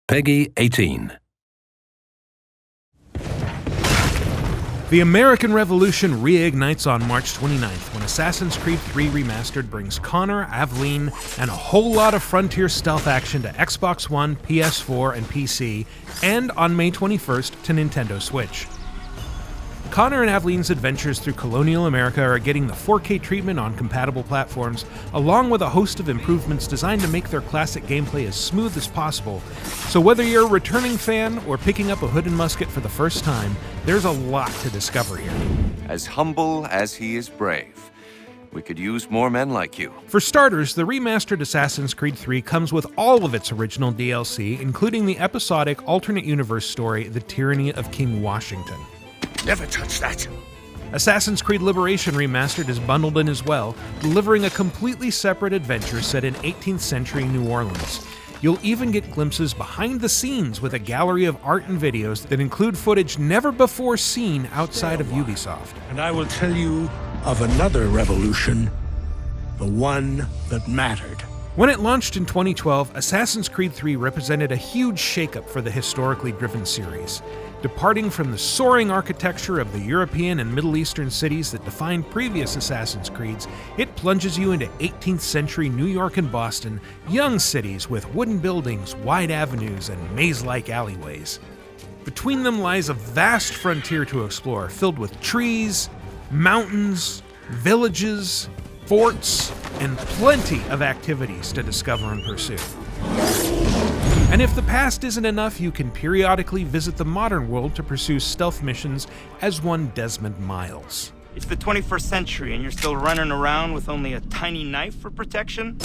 Peggy 18. The American Revolution reignites on March 29th when Assassin's Creed III Remastered brings Connor, Aveline, and a whole lot of Frontier stealth action to Xbox One, PS4, and PC, and on May 21st to Nintendo Switch. Connor and Aveline's adventures through colonial America are getting the 4K treatment on compatible platforms, along with a host of improvements designed to make their classic gameplay as smooth as possible. So whether you're a returning fan or picking up a hood and musket for the first time, there's a lot to discover here. As humble as he is brave, we could use more men like you. For starters, the remastered Assassin's Creed III comes with all of its original DLC, including the episodic alternate universe story, The Tyranny of King Washington. Never touch that. Assassin's Creed Liberation Remastered is bundled in as well, delivering a completely separate adventure set in 18th century New Orleans. You'll even get glimpses behind the scenes with a gallery of art and videos that include footage never before seen outside of Ubisoft. And I will tell you of another revolution, the one that mattered. When it launched in 2012, Assassin's Creed III represented a huge shakeup for the historically driven series. Departing from the soaring architecture of the European and Middle Eastern cities that defined previous Assassin's Creeds, it plunges you into 18th century New York and Boston, young cities with wooden buildings, wide avenues, and maze-like alleyways. Between them lies a vast frontier to explore, filled with trees, mountains, villages, forts, and plenty of activities to discover and pursue. And if the past isn't enough, you can periodically visit the modern world to pursue stealth missions as one Desmond Miles. It's the 21st century and you're still running around with only a tiny knife for protection?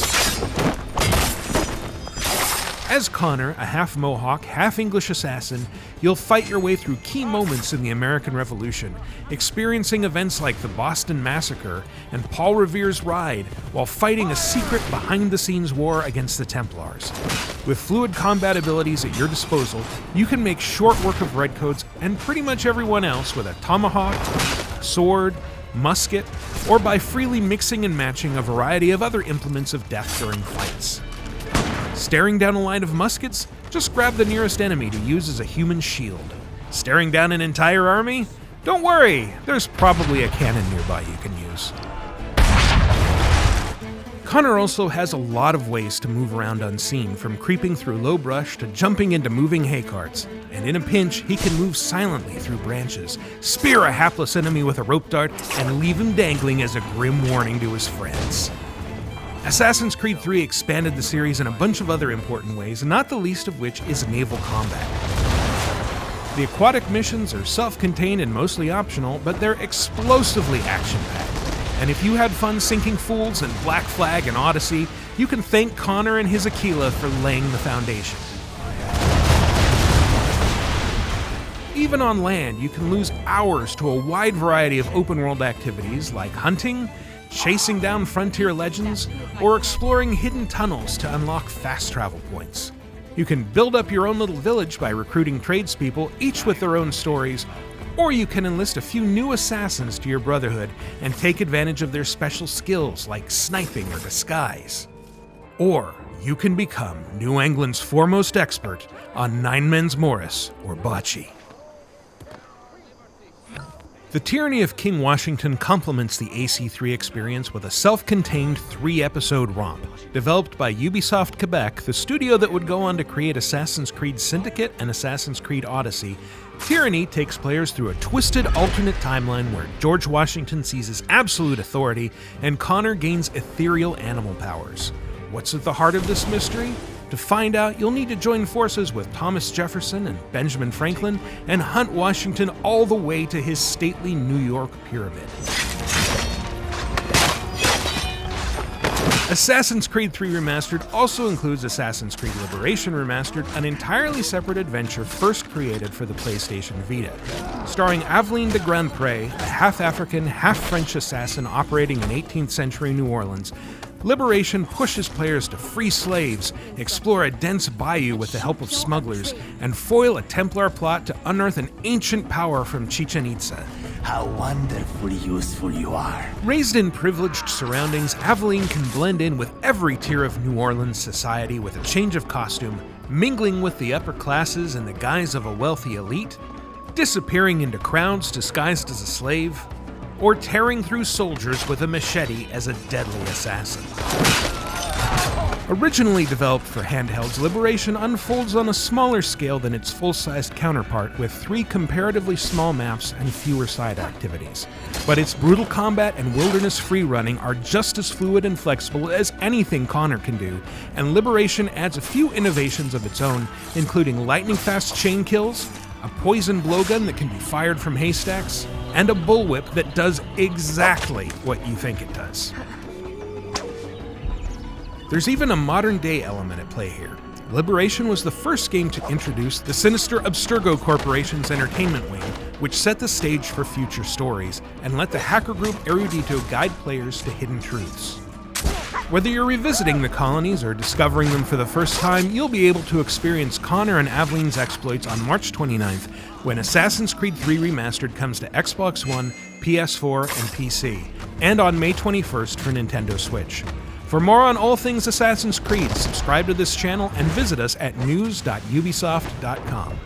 As Connor, a half-Mohawk, half-English assassin, you'll fight your way through key moments in the American Revolution, experiencing events like the Boston Massacre and Paul Revere's Ride, while fighting a secret behind-the-scenes war against the Templars. With fluid combat abilities at your disposal, you can make short work of Redcoats and pretty much everyone else with a tomahawk, sword, musket, or by freely mixing and matching a variety of other implements of death during fights. Staring down a line of muskets? Just grab the nearest enemy to use as a human shield. Staring down an entire army? Don't worry, there's probably a cannon nearby you can use. Connor also has a lot of ways to move around unseen, from creeping through low brush to jumping into moving hay carts. And in a pinch, he can move silently through branches, spear a hapless enemy with a rope dart, and leave him dangling as a grim warning to his friends. Assassin's Creed III expanded the series in a bunch of other important ways, not the least of which is naval combat. The aquatic missions are self-contained and mostly optional, but they're explosively action-packed. And if you had fun sinking fools in Black Flag and Odyssey, you can thank Connor and his Aquila for laying the foundation. Even on land, you can lose hours to a wide variety of open-world activities like hunting, chasing down frontier legends, or exploring hidden tunnels to unlock fast travel points. You can build up your own little village by recruiting tradespeople, each with their own stories, or you can enlist a few new assassins to your brotherhood and take advantage of their special skills like sniping or disguise. Or you can become New England's foremost expert on Nine Men's Morris or bocce. The Tyranny of King Washington complements the AC3 experience with a self-contained 3-episode romp. Developed by Ubisoft Quebec, the studio that would go on to create Assassin's Creed Syndicate and Assassin's Creed Odyssey, Tyranny takes players through a twisted alternate timeline where George Washington seizes absolute authority and Connor gains ethereal animal powers. What's at the heart of this mystery? To find out, you'll need to join forces with Thomas Jefferson and Benjamin Franklin and hunt Washington all the way to his stately New York pyramid. Assassin's Creed III Remastered also includes Assassin's Creed Liberation Remastered, an entirely separate adventure first created for the PlayStation Vita. Starring Aveline de Grandpré, a half-African, half-French assassin operating in 18th century New Orleans, Liberation pushes players to free slaves, explore a dense bayou with the help of smugglers, and foil a Templar plot to unearth an ancient power from Chichen Itza. How wonderfully useful you are. Raised in privileged surroundings, Aveline can blend in with every tier of New Orleans society with a change of costume, mingling with the upper classes in the guise of a wealthy elite, disappearing into crowds disguised as a slave, or tearing through soldiers with a machete as a deadly assassin. Originally developed for handhelds, Liberation unfolds on a smaller scale than its full-sized counterpart, with 3 comparatively small maps and fewer side activities. But its brutal combat and wilderness free-running are just as fluid and flexible as anything Connor can do, and Liberation adds a few innovations of its own, including lightning-fast chain kills, a poison blowgun that can be fired from haystacks, and a bullwhip that does exactly what you think it does. There's even a modern-day element at play here. Liberation was the first game to introduce the sinister Abstergo Corporation's entertainment wing, which set the stage for future stories, and let the hacker group Erudito guide players to hidden truths. Whether you're revisiting the colonies or discovering them for the first time, you'll be able to experience Connor and Aveline's exploits on March 29th, when Assassin's Creed III Remastered comes to Xbox One, PS4, and PC, and on May 21st for Nintendo Switch. For more on all things Assassin's Creed, subscribe to this channel and visit us at news.ubisoft.com.